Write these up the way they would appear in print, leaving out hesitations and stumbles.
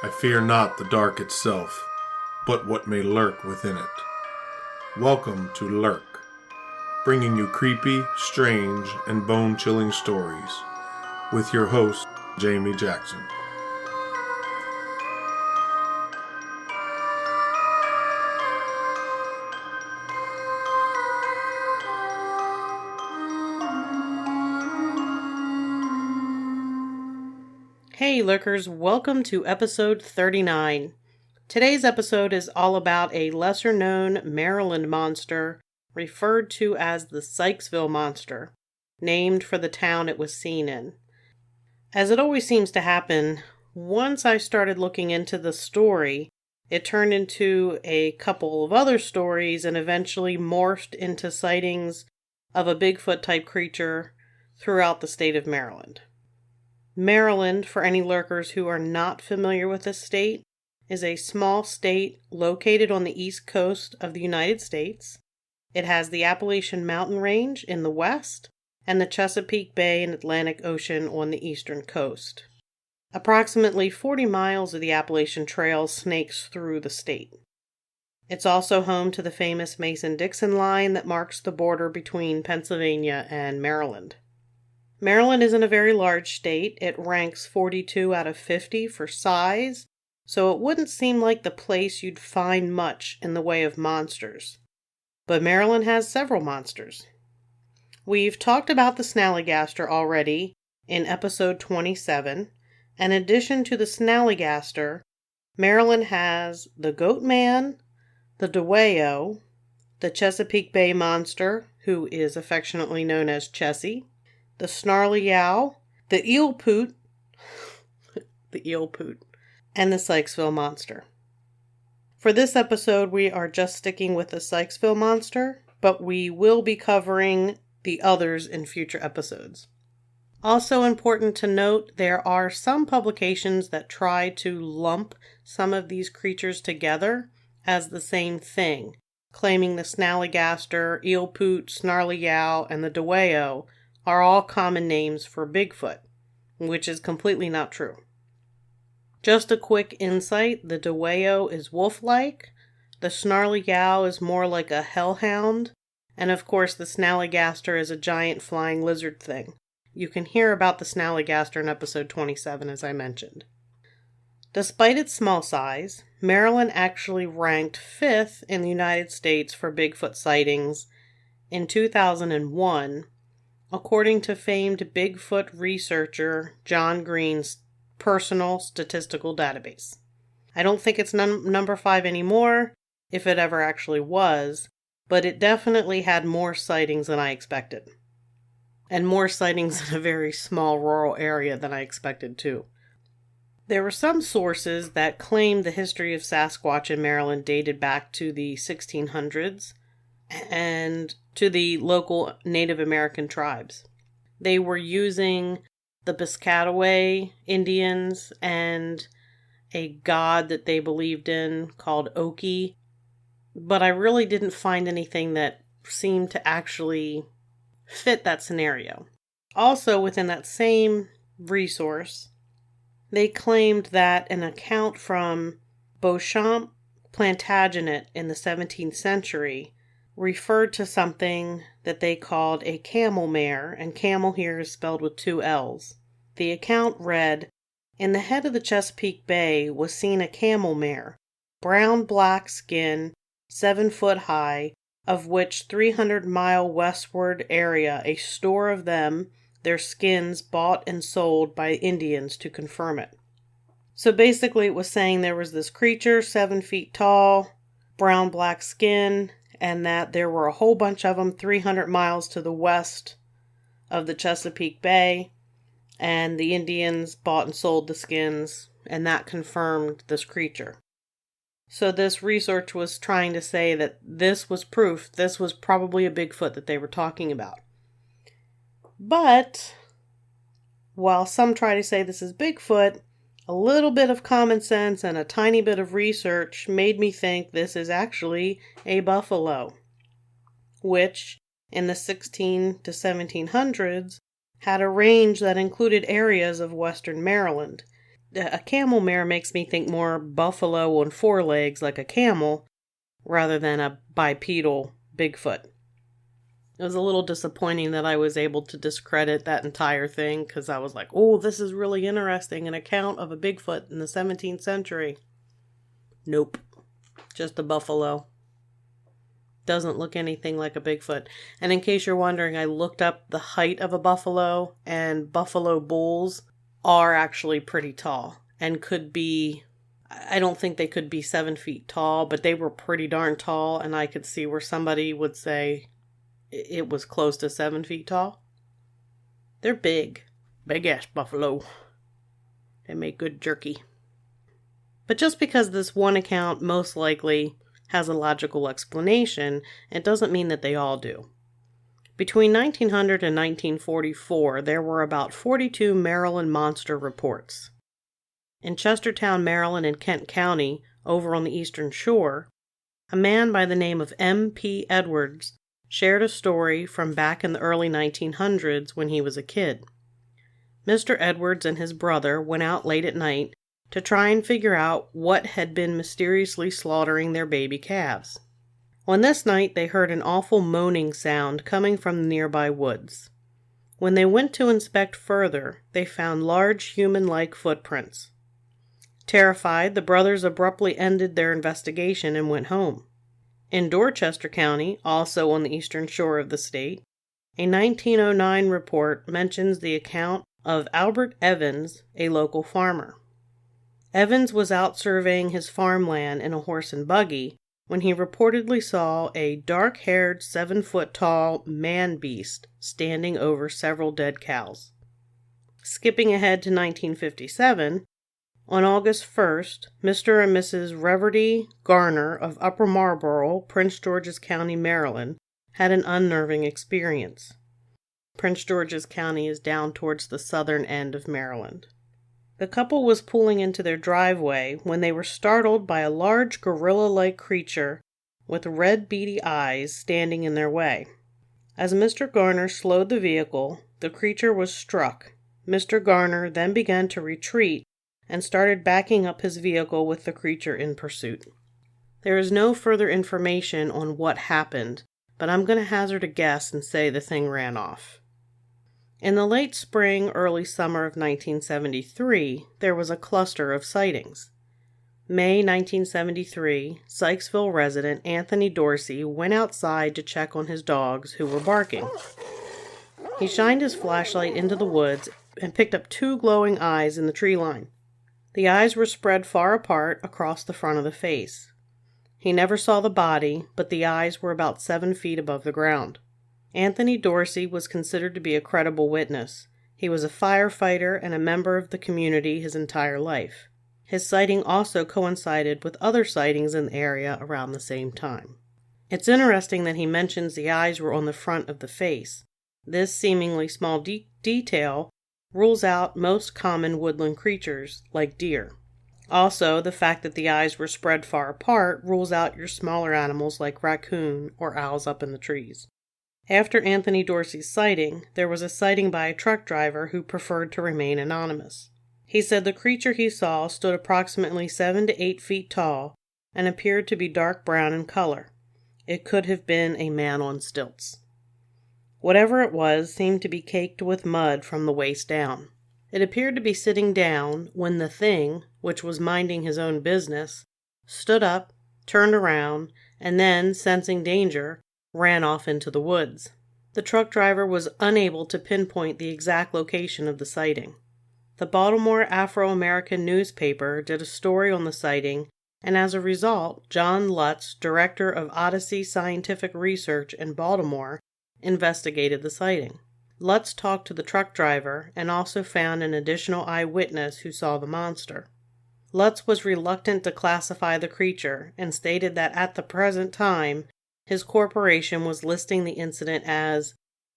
I fear not the dark itself, but what may lurk within it. Welcome to Lurk, bringing you creepy, strange, and bone-chilling stories, with your host, Jamie Jackson. Hey Lurkers, welcome to episode 39. Today's episode is all about a lesser-known Maryland monster referred to as the Sykesville Monster, named for the town it was seen in. As it always seems to happen, once I started looking into the story, it turned into a couple of other stories and eventually morphed into sightings of a Bigfoot-type creature throughout the state of Maryland. Maryland, for any lurkers who are not familiar with this state, is a small state located on the east coast of the United States. It has the Appalachian Mountain Range in the west and the Chesapeake Bay and Atlantic Ocean on the eastern coast. Approximately 40 miles of the Appalachian Trail snakes through the state. It's also home to the famous Mason-Dixon line that marks the border between Pennsylvania and Maryland. Maryland isn't a very large state. It ranks 42 out of 50 for size, so it wouldn't seem like the place you'd find much in the way of monsters. But Maryland has several monsters. We've talked about the snallygaster already in episode 27. In addition to the snallygaster, Maryland has the goat man, the deweo, the Chesapeake Bay monster, who is affectionately known as Chessie, the snarly yow, the eel poot, and the Sykesville Monster. For this episode, we are just sticking with the Sykesville Monster, but we will be covering the others in future episodes. Also important to note, there are some publications that try to lump some of these creatures together as the same thing, claiming the snallygaster, eel poot, snarly yow, and the deweo are all common names for Bigfoot, which is completely not true. Just a quick insight, the deweo is wolf-like, the snarly yow is more like a hellhound, and of course the snallygaster is a giant flying lizard thing. You can hear about the snallygaster in episode 27, as I mentioned. Despite its small size, Maryland actually ranked 5th in the United States for Bigfoot sightings in 2001, according to famed Bigfoot researcher John Green's personal statistical database. I don't think it's number 5 anymore, if it ever actually was, but it definitely had more sightings than I expected. And more sightings in a very small rural area than I expected too. There were some sources that claimed the history of Sasquatch in Maryland dated back to the 1600s, and to the local Native American tribes. They were using the Piscataway Indians and a god that they believed in called Oki, but I really didn't find anything that seemed to actually fit that scenario. Also, within that same resource, they claimed that an account from Beauchamp Plantagenet in the 17th century referred to something that they called a camel mare, and camel here is spelled with 2 L's. The account read, "In the head of the Chesapeake Bay was seen a camel mare, brown-black skin, 7 foot high, of which 300-mile westward area a store of them, their skins bought and sold by Indians to confirm it." So basically it was saying there was this creature, 7 feet tall, brown-black skin, and that there were a whole bunch of them 300 miles to the west of the Chesapeake Bay, and the Indians bought and sold the skins, and that confirmed this creature. So this research was trying to say that this was proof, this was probably a Bigfoot that they were talking about. But, while some try to say this is Bigfoot, a little bit of common sense and a tiny bit of research made me think this is actually a buffalo, which in the 16 to 1700s had a range that included areas of western Maryland. a camel mare makes me think more buffalo on four legs like a camel rather than a bipedal Bigfoot. It was a little disappointing that I was able to discredit that entire thing because I was like, oh, this is really interesting, an account of a Bigfoot in the 17th century. Nope, just a buffalo. Doesn't look anything like a Bigfoot. And in case you're wondering, I looked up the height of a buffalo, and buffalo bulls are actually pretty tall and could be, I don't think they could be 7 feet tall, but they were pretty darn tall, and I could see where somebody would say it was close to 7 feet tall. They're big. Big ass buffalo. They make good jerky. But just because this one account most likely has a logical explanation, it doesn't mean that they all do. Between 1900 and 1944, there were about 42 Maryland monster reports. In Chestertown, Maryland and Kent County, over on the eastern shore, a man by the name of M.P. Edwards shared a story from back in the early 1900s when he was a kid. Mr. Edwards and his brother went out late at night to try and figure out what had been mysteriously slaughtering their baby calves. On this night, they heard an awful moaning sound coming from the nearby woods. When they went to inspect further, they found large human-like footprints. Terrified, the brothers abruptly ended their investigation and went home. In Dorchester County, also on the eastern shore of the state, a 1909 report mentions the account of Albert Evans, a local farmer. Evans was out surveying his farmland in a horse and buggy when he reportedly saw a dark-haired 7-foot-tall man-beast standing over several dead cows. Skipping ahead to 1957, on August 1st, Mr. and Mrs. Reverdy Garner of Upper Marlboro, Prince George's County, Maryland, had an unnerving experience. Prince George's County is down towards the southern end of Maryland. The couple was pulling into their driveway when they were startled by a large gorilla-like creature with red beady eyes standing in their way. As Mr. Garner slowed the vehicle, the creature was struck. Mr. Garner then began to retreat and started backing up his vehicle with the creature in pursuit. There is no further information on what happened, but I'm going to hazard a guess and say the thing ran off. In the late spring, early summer of 1973, there was a cluster of sightings. May 1973, Sykesville resident Anthony Dorsey went outside to check on his dogs who were barking. He shined his flashlight into the woods and picked up 2 glowing eyes in the tree line. The eyes were spread far apart across the front of the face. He never saw the body, but the eyes were about 7 feet above the ground. Anthony Dorsey was considered to be a credible witness. He was a firefighter and a member of the community his entire life. His sighting also coincided with other sightings in the area around the same time. It's interesting that he mentions the eyes were on the front of the face. This seemingly small detail rules out most common woodland creatures, like deer. Also, the fact that the eyes were spread far apart rules out your smaller animals like raccoon or owls up in the trees. After Anthony Dorsey's sighting, there was a sighting by a truck driver who preferred to remain anonymous. He said the creature he saw stood approximately 7 to 8 feet tall and appeared to be dark brown in color. It could have been a man on stilts. Whatever it was seemed to be caked with mud from the waist down. It appeared to be sitting down when the thing, which was minding his own business, stood up, turned around, and then, sensing danger, ran off into the woods. The truck driver was unable to pinpoint the exact location of the sighting. The Baltimore Afro-American newspaper did a story on the sighting, and as a result, John Lutz, director of Odyssey Scientific Research in Baltimore, investigated the sighting. Lutz talked to the truck driver and also found an additional eyewitness who saw the monster. Lutz was reluctant to classify the creature and stated that at the present time, his corporation was listing the incident as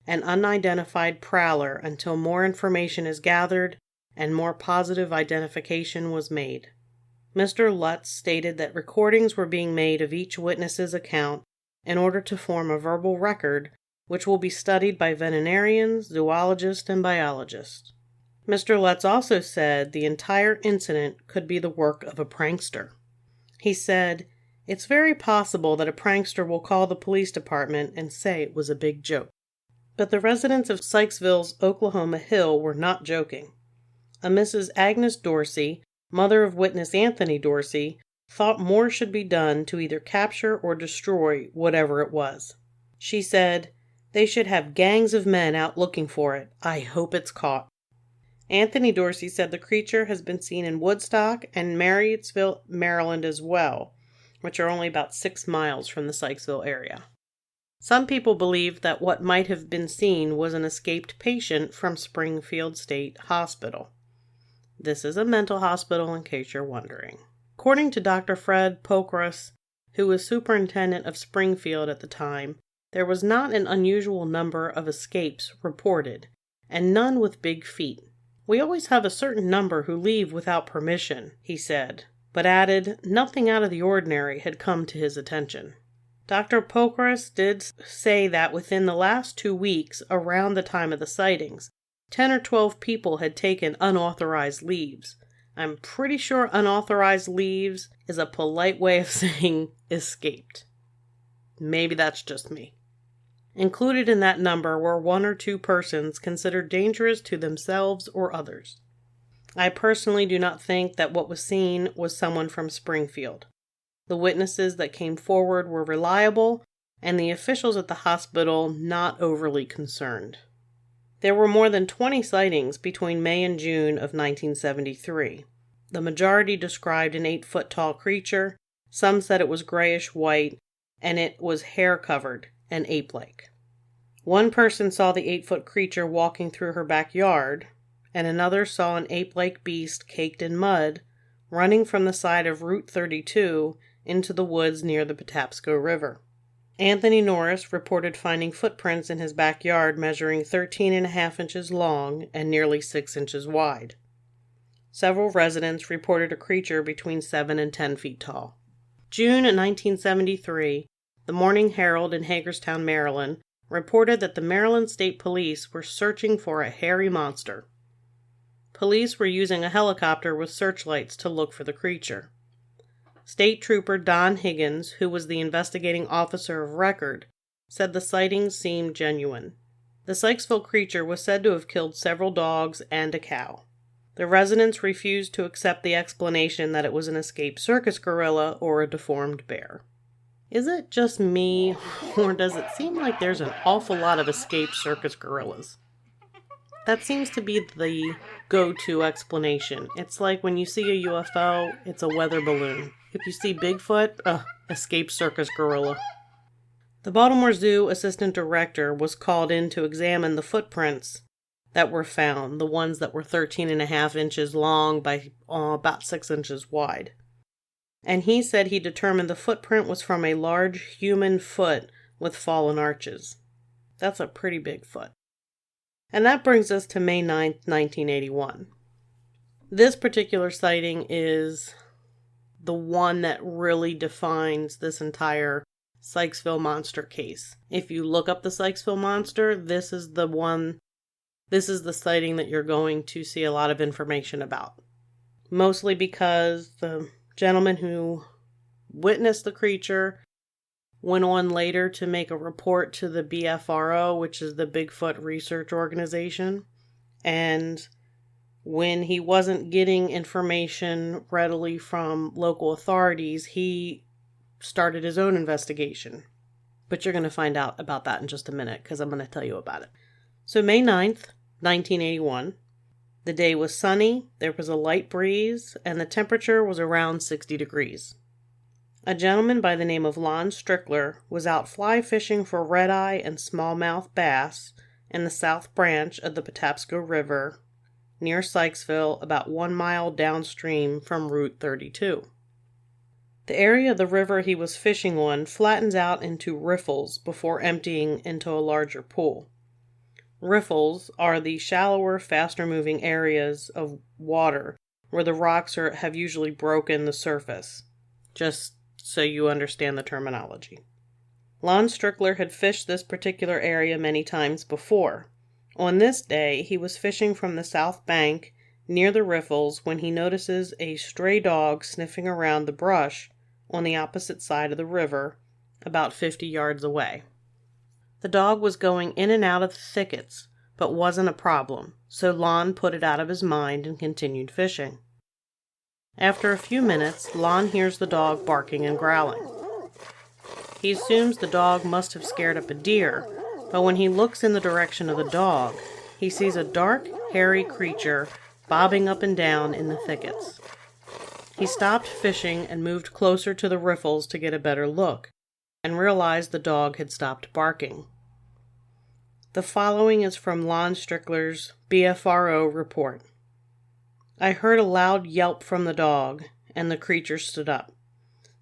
an unidentified prowler until more information is gathered and more positive identification was made. Mr. Lutz stated that recordings were being made of each witness's account in order to form a verbal record which will be studied by veterinarians, zoologists, and biologists. Mr. Lutz also said the entire incident could be the work of a prankster. He said, "It's very possible that a prankster will call the police department and say it was a big joke." But the residents of Sykesville's Oklahoma Hill were not joking. A Mrs. Agnes Dorsey, mother of witness Anthony Dorsey, thought more should be done to either capture or destroy whatever it was. She said, "They should have gangs of men out looking for it. I hope it's caught." Anthony Dorsey said the creature has been seen in Woodstock and Marriottsville, Maryland as well, which are only about 6 miles from the Sykesville area. Some people believe that what might have been seen was an escaped patient from Springfield State Hospital. This is a mental hospital in case you're wondering. According to Dr. Fred Pokras, who was superintendent of Springfield at the time, there was not an unusual number of escapes reported, and none with big feet. "We always have a certain number who leave without permission," he said, but added nothing out of the ordinary had come to his attention. Dr. Pokras did say that within the last 2 weeks, around the time of the sightings, 10 or 12 people had taken unauthorized leaves. I'm pretty sure unauthorized leaves is a polite way of saying escaped. Maybe that's just me. Included in that number were 1 or 2 persons considered dangerous to themselves or others. I personally do not think that what was seen was someone from Springfield. The witnesses that came forward were reliable, and the officials at the hospital not overly concerned. There were more than 20 sightings between May and June of 1973. The majority described an 8-foot-tall creature, some said it was grayish-white, and it was hair-covered and ape-like. One person saw the 8-foot creature walking through her backyard, and another saw an ape-like beast caked in mud, running from the side of Route 32 into the woods near the Patapsco River. Anthony Norris reported finding footprints in his backyard measuring 13.5 inches long and nearly 6 inches wide. Several residents reported a creature between 7 and 10 feet tall. June 1973, the Morning Herald in Hagerstown, Maryland, reported that the Maryland State Police were searching for a hairy monster. Police were using a helicopter with searchlights to look for the creature. State Trooper Don Higgins, who was the investigating officer of record, said the sightings seemed genuine. The Sykesville creature was said to have killed several dogs and a cow. The residents refused to accept the explanation that it was an escaped circus gorilla or a deformed bear. Is it just me, or does it seem like there's an awful lot of escaped circus gorillas? That seems to be the go-to explanation. It's like when you see a UFO, it's a weather balloon. If you see Bigfoot, escaped circus gorilla. The Baltimore Zoo assistant director was called in to examine the footprints that were found, the ones that were 13.5 inches long by about 6 inches wide. And he said he determined the footprint was from a large human foot with fallen arches. That's a pretty big foot. And that brings us to May 9th, 1981. This particular sighting is the one that really defines this entire Sykesville Monster case. If you look up the Sykesville Monster, this is the sighting that you're going to see a lot of information about. Mostly because the gentleman who witnessed the creature went on later to make a report to the BFRO, which is the Bigfoot Research Organization. And when he wasn't getting information readily from local authorities, he started his own investigation. But you're going to find out about that in just a minute, because I'm going to tell you about it. So May 9th, 1981, the day was sunny, there was a light breeze, and the temperature was around 60 degrees. A gentleman by the name of Lon Strickler was out fly fishing for red-eye and smallmouth bass in the South Branch of the Patapsco River near Sykesville, about 1 mile downstream from Route 32. The area of the river he was fishing on flattens out into riffles before emptying into a larger pool. Riffles are the shallower, faster-moving areas of water where the rocks have usually broken the surface, just so you understand the terminology. Lon Strickler had fished this particular area many times before. On this day, he was fishing from the south bank near the riffles when he notices a stray dog sniffing around the brush on the opposite side of the river, about 50 yards away. The dog was going in and out of the thickets, but wasn't a problem, so Lon put it out of his mind and continued fishing. After a few minutes, Lon hears the dog barking and growling. He assumes the dog must have scared up a deer, but when he looks in the direction of the dog, he sees a dark, hairy creature bobbing up and down in the thickets. He stopped fishing and moved closer to the riffles to get a better look, and realized the dog had stopped barking. The following is from Lon Strickler's BFRO report. I heard a loud yelp from the dog, and the creature stood up.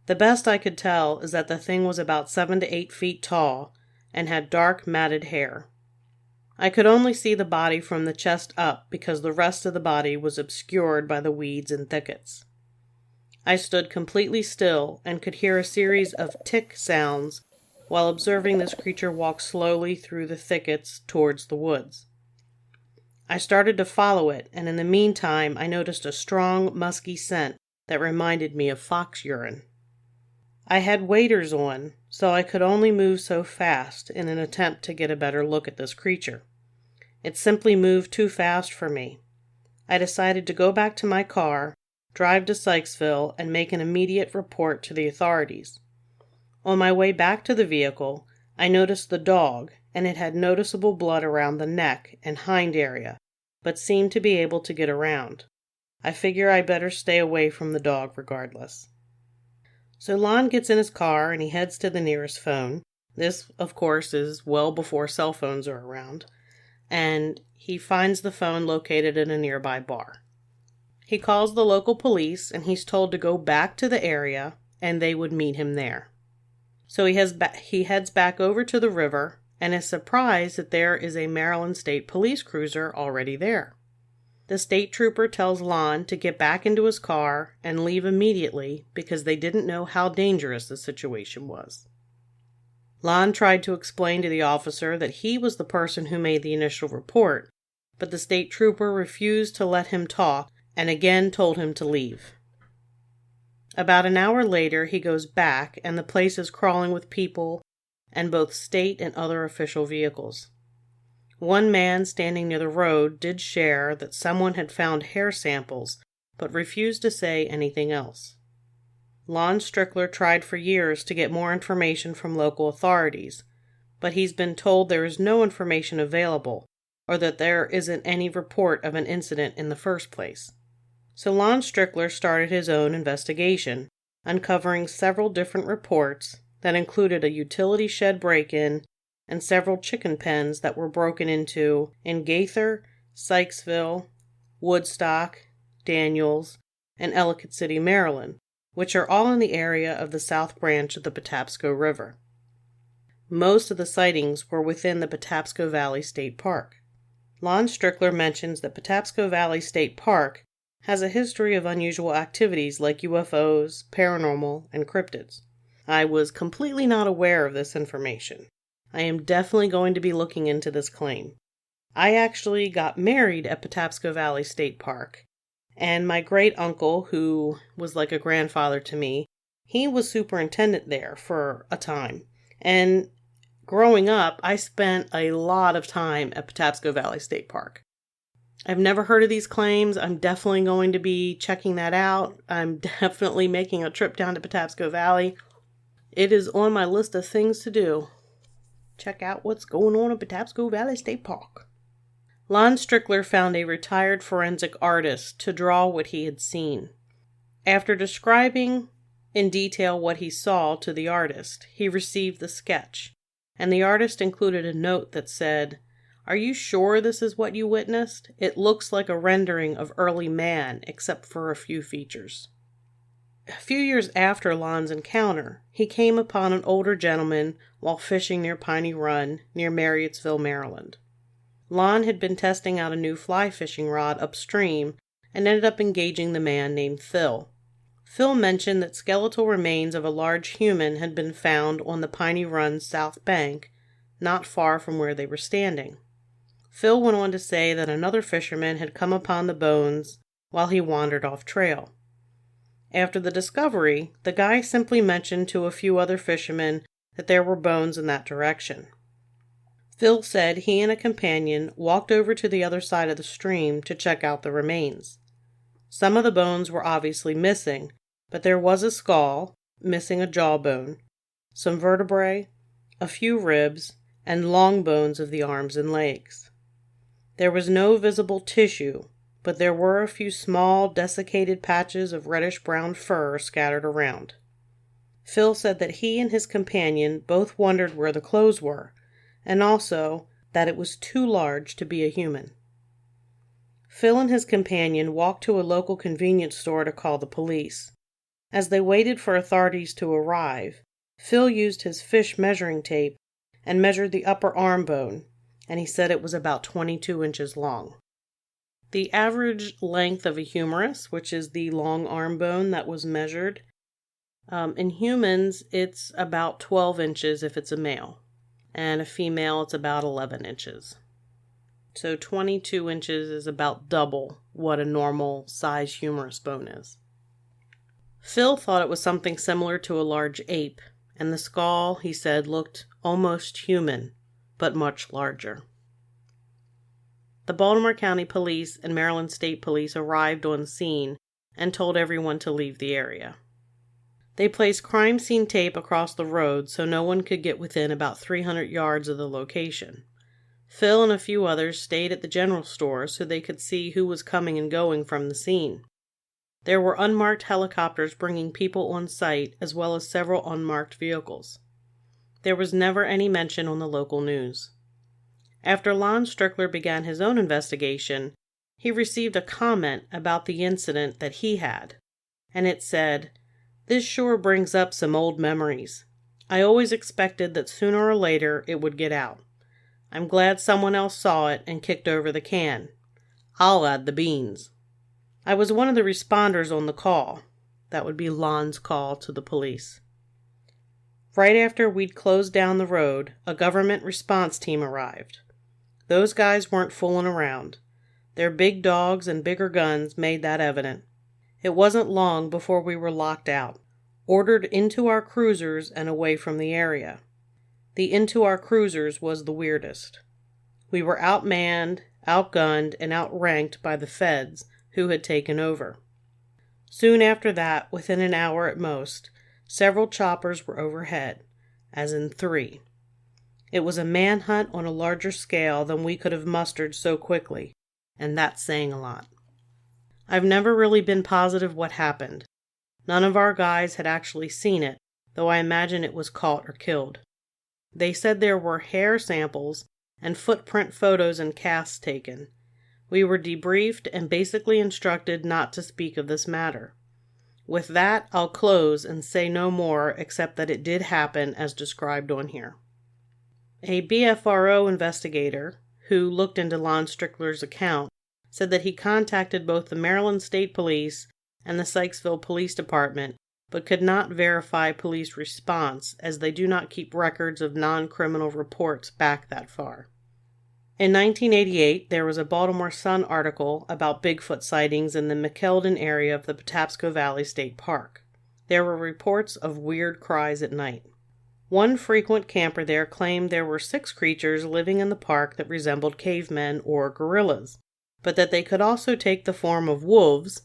The best I could tell is that the thing was about 7 to 8 feet tall, and had dark matted hair. I could only see the body from the chest up because the rest of the body was obscured by the weeds and thickets. I stood completely still and could hear a series of tick sounds while observing this creature walk slowly through the thickets towards the woods. I started to follow it, and in the meantime I noticed a strong, musky scent that reminded me of fox urine. I had waders on, so I could only move so fast in an attempt to get a better look at this creature. It simply moved too fast for me. I decided to go back to my car, drive to Sykesville, and make an immediate report to the authorities. On my way back to the vehicle, I noticed the dog, and it had noticeable blood around the neck and hind area, but seemed to be able to get around. I figure I better stay away from the dog regardless. So Lon gets in his car and he heads to the nearest phone. This, of course, is well before cell phones are around. And he finds the phone located in a nearby bar. He calls the local police and he's told to go back to the area and they would meet him there. So he heads back over to the river and is surprised that there is a Maryland State Police cruiser already there. The state trooper tells Lon to get back into his car and leave immediately because they didn't know how dangerous the situation was. Lon tried to explain to the officer that he was the person who made the initial report, but the state trooper refused to let him talk and again told him to leave. About an hour later, he goes back and the place is crawling with people and both state and other official vehicles. One man standing near the road did share that someone had found hair samples, but refused to say anything else. Lon Strickler tried for years to get more information from local authorities, but he's been told there is no information available, or that there isn't any report of an incident in the first place. So Lon Strickler started his own investigation, uncovering several different reports that included a utility shed break-in and several chicken pens that were broken into in Gaither, Sykesville, Woodstock, Daniels, and Ellicott City, Maryland, which are all in the area of the South Branch of the Patapsco River. Most of the sightings were within the Patapsco Valley State Park. Lon Strickler mentions that Patapsco Valley State Park has a history of unusual activities like UFOs, paranormal, and cryptids. I was completely not aware of this information. I am definitely going to be looking into this claim. I actually got married at Patapsco Valley State Park, and my great-uncle, who was like a grandfather to me, he was superintendent there for a time. And growing up, I spent a lot of time at Patapsco Valley State Park. I've never heard of these claims. I'm definitely going to be checking that out. I'm definitely making a trip down to Patapsco Valley. It is on my list of things to do. Check out what's going on at Patapsco Valley State Park. Lon Strickler found a retired forensic artist to draw what he had seen. After describing in detail what he saw to the artist, he received the sketch, and the artist included a note that said, "Are you sure this is what you witnessed? It looks like a rendering of early man, except for a few features." A few years after Lon's encounter, he came upon an older gentleman while fishing near Piney Run, near Marriottsville, Maryland. Lon had been testing out a new fly fishing rod upstream and ended up engaging the man named Phil. Phil mentioned that skeletal remains of a large human had been found on the Piney Run south bank, not far from where they were standing. Phil went on to say that another fisherman had come upon the bones while he wandered off trail. After the discovery, the guy simply mentioned to a few other fishermen that there were bones in that direction. Phil said he and a companion walked over to the other side of the stream to check out the remains. Some of the bones were obviously missing, but there was a skull, missing a jawbone, some vertebrae, a few ribs, and long bones of the arms and legs. There was no visible tissue, but there were a few small, desiccated patches of reddish-brown fur scattered around. Phil said that he and his companion both wondered where the clothes were, and also that it was too large to be a human. Phil and his companion walked to a local convenience store to call the police. As they waited for authorities to arrive, Phil used his fish measuring tape and measured the upper arm bone, and he said it was about 22 inches long. The average length of a humerus, which is the long arm bone that was measured, in humans it's about 12 inches if it's a male, and a female it's about 11 inches. So 22 inches is about double what a normal size humerus bone is. Phil thought it was something similar to a large ape, and the skull, he said, looked almost human, but much larger. The Baltimore County Police and Maryland State Police arrived on scene and told everyone to leave the area. They placed crime scene tape across the road so no one could get within about 300 yards of the location. Phil and a few others stayed at the general store so they could see who was coming and going from the scene. There were unmarked helicopters bringing people on site as well as several unmarked vehicles. There was never any mention on the local news. After Lon Strickler began his own investigation, he received a comment about the incident that he had, and it said, "This sure brings up some old memories. I always expected that sooner or later it would get out. I'm glad someone else saw it and kicked over the can. I'll add the beans." I was one of the responders on the call. That would be Lon's call to the police. Right after we'd closed down the road, a government response team arrived. Those guys weren't fooling around. Their big dogs and bigger guns made that evident. It wasn't long before we were locked out, ordered into our cruisers and away from the area. The into our cruisers was the weirdest. We were outmanned, outgunned, and outranked by the feds who had taken over. Soon after that, within an hour at most, several choppers were overhead, as in 3. It was a manhunt on a larger scale than we could have mustered so quickly, and that's saying a lot. I've never really been positive what happened. None of our guys had actually seen it, though I imagine it was caught or killed. They said there were hair samples and footprint photos and casts taken. We were debriefed and basically instructed not to speak of this matter. With that, I'll close and say no more except that it did happen as described on here. A BFRO investigator, who looked into Lon Strickler's account, said that he contacted both the Maryland State Police and the Sykesville Police Department, but could not verify police response as they do not keep records of non-criminal reports back that far. In 1988, there was a Baltimore Sun article about Bigfoot sightings in the McKeldin area of the Patapsco Valley State Park. There were reports of weird cries at night. One frequent camper there claimed there were 6 creatures living in the park that resembled cavemen or gorillas, but that they could also take the form of wolves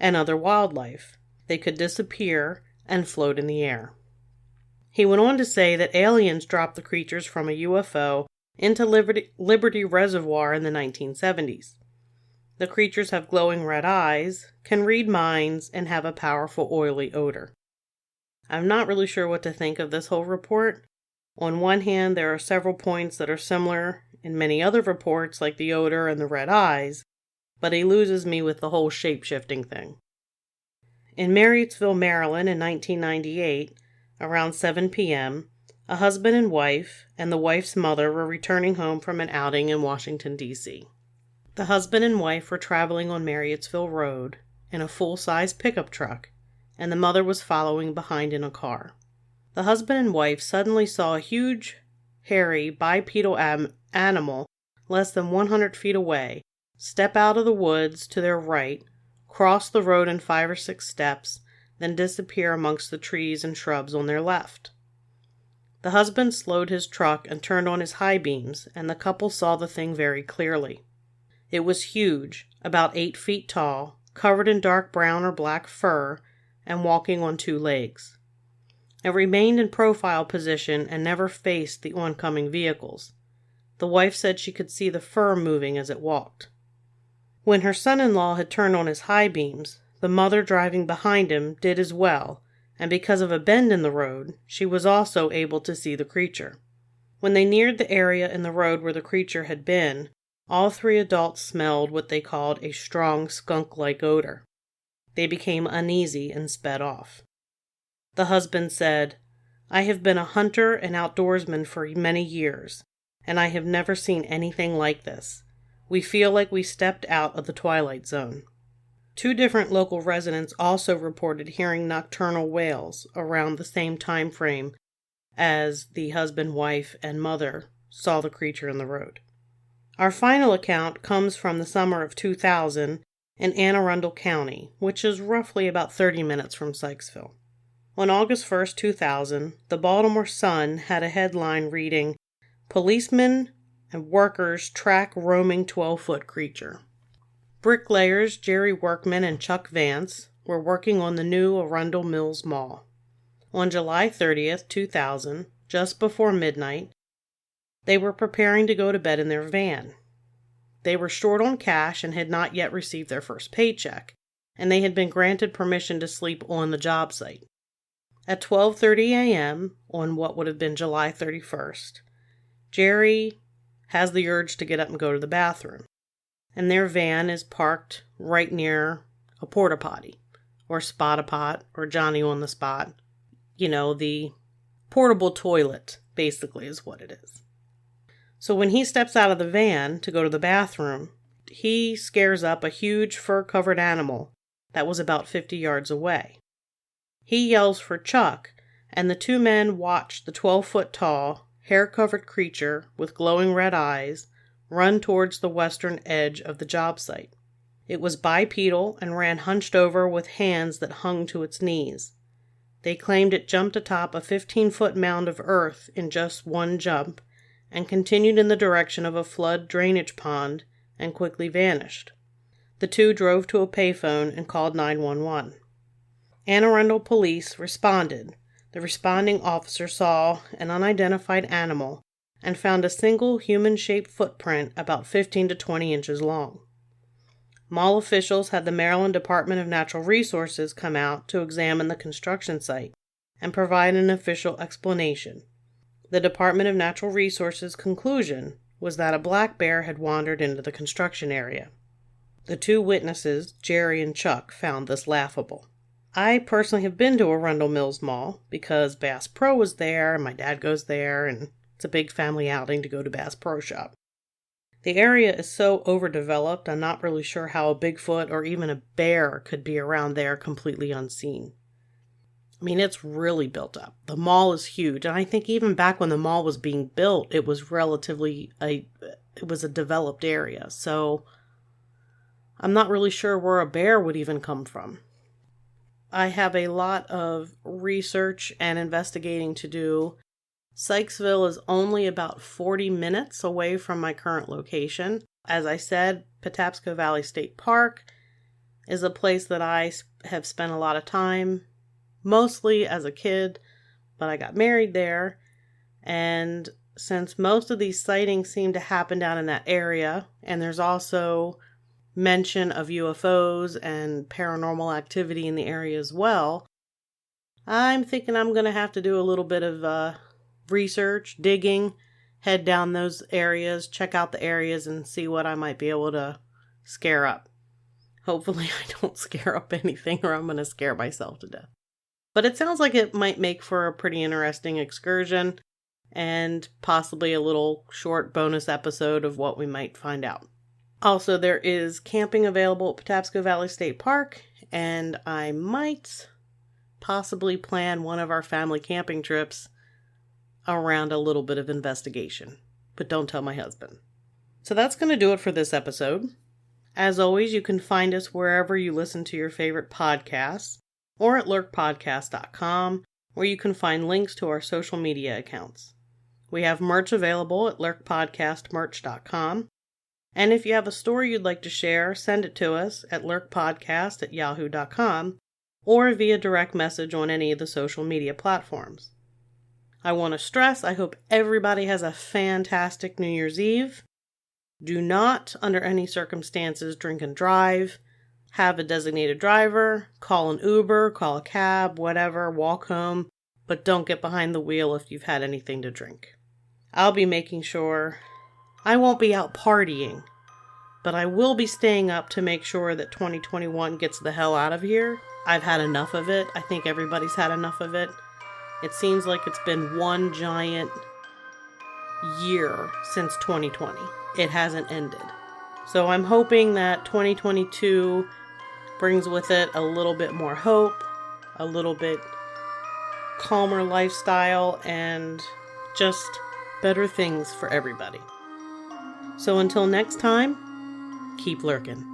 and other wildlife. They could disappear and float in the air. He went on to say that aliens dropped the creatures from a UFO into Liberty Reservoir in the 1970s. The creatures have glowing red eyes, can read minds, and have a powerful oily odor. I'm not really sure what to think of this whole report. On one hand, there are several points that are similar in many other reports, like the odor and the red eyes, but he loses me with the whole shape-shifting thing. In Marriottsville, Maryland in 1998, around 7 p.m., a husband and wife and the wife's mother were returning home from an outing in Washington, D.C. The husband and wife were traveling on Marriottsville Road in a full-size pickup truck, and the mother was following behind in a car. The husband and wife suddenly saw a huge, hairy, bipedal animal less than 100 feet away, step out of the woods to their right, cross the road in 5 or 6 steps, then disappear amongst the trees and shrubs on their left. The husband slowed his truck and turned on his high beams, and the couple saw the thing very clearly. It was huge, about 8 feet tall, covered in dark brown or black fur, and walking on 2 legs. It remained in profile position and never faced the oncoming vehicles. The wife said she could see the fur moving as it walked. When her son-in-law had turned on his high beams, the mother driving behind him did as well, and because of a bend in the road, she was also able to see the creature. When they neared the area in the road where the creature had been, all 3 adults smelled what they called a strong skunk-like odor. They became uneasy and sped off. The husband said, "I have been a hunter and outdoorsman for many years, and I have never seen anything like this. We feel like we stepped out of the Twilight Zone." 2 different local residents also reported hearing nocturnal wails around the same time frame as the husband, wife, and mother saw the creature in the road. Our final account comes from the summer of 2000 in Anne Arundel County, which is roughly about 30 minutes from Sykesville. On August 1st, 2000, the Baltimore Sun had a headline reading, "Policemen and workers track roaming 12-foot creature." Bricklayers Jerry Workman and Chuck Vance were working on the new Arundel Mills Mall. On July 30th, 2000, just before midnight, they were preparing to go to bed in their van. They were short on cash and had not yet received their first paycheck, and they had been granted permission to sleep on the job site. At 12:30 a.m. on what would have been July 31st, Jerry has the urge to get up and go to the bathroom, and their van is parked right near a porta potty, or spot-a-pot, or Johnny on the spot. You know, the portable toilet, basically, is what it is. So when he steps out of the van to go to the bathroom, he scares up a huge fur-covered animal that was about 50 yards away. He yells for Chuck, and the 2 men watch the 12-foot tall, hair-covered creature with glowing red eyes run towards the western edge of the job site. It was bipedal and ran hunched over with hands that hung to its knees. They claimed it jumped atop a 15-foot mound of earth in just one jump and continued in the direction of a flood drainage pond and quickly vanished. The 2 drove to a payphone and called 911. Anne Arundel police responded. The responding officer saw an unidentified animal and found a single human-shaped footprint about 15 to 20 inches long. Mall officials had the Maryland Department of Natural Resources come out to examine the construction site and provide an official explanation. The Department of Natural Resources' conclusion was that a black bear had wandered into the construction area. The 2 witnesses, Jerry and Chuck, found this laughable. I personally have been to Arundel Mills Mall because Bass Pro was there and my dad goes there, and it's a big family outing to go to Bass Pro Shop. The area is so overdeveloped, I'm not really sure how a Bigfoot or even a bear could be around there completely unseen. I mean, it's really built up. The mall is huge, and I think even back when the mall was being built, it was a developed area, so I'm not really sure where a bear would even come from. I have a lot of research and investigating to do. Sykesville is only about 40 minutes away from my current location. As I said, Patapsco Valley State Park is a place that I have spent a lot of time, mostly as a kid, but I got married there. And since most of these sightings seem to happen down in that area, and there's also mention of UFOs and paranormal activity in the area as well, I'm thinking I'm going to have to do a little bit of research, digging, head down those areas, check out the areas, and see what I might be able to scare up. Hopefully I don't scare up anything, or I'm going to scare myself to death. But it sounds like it might make for a pretty interesting excursion, and possibly a little short bonus episode of what we might find out. Also, there is camping available at Patapsco Valley State Park, and I might possibly plan one of our family camping trips around a little bit of investigation. But don't tell my husband. So that's going to do it for this episode. As always, you can find us wherever you listen to your favorite podcasts, or at lurkpodcast.com, where you can find links to our social media accounts. We have merch available at lurkpodcastmerch.com. And if you have a story you'd like to share, send it to us at lurkpodcast@yahoo.com or via direct message on any of the social media platforms. I want to stress, I hope everybody has a fantastic New Year's Eve. Do not, under any circumstances, drink and drive. Have a designated driver, call an Uber, call a cab, whatever, walk home, but don't get behind the wheel if you've had anything to drink. I'll be making sure I won't be out partying, but I will be staying up to make sure that 2021 gets the hell out of here. I've had enough of it. I think everybody's had enough of it. It seems like it's been one giant year since 2020. It hasn't ended. So I'm hoping that 2022 brings with it a little bit more hope, a little bit calmer lifestyle, and just better things for everybody. So until next time, keep lurking.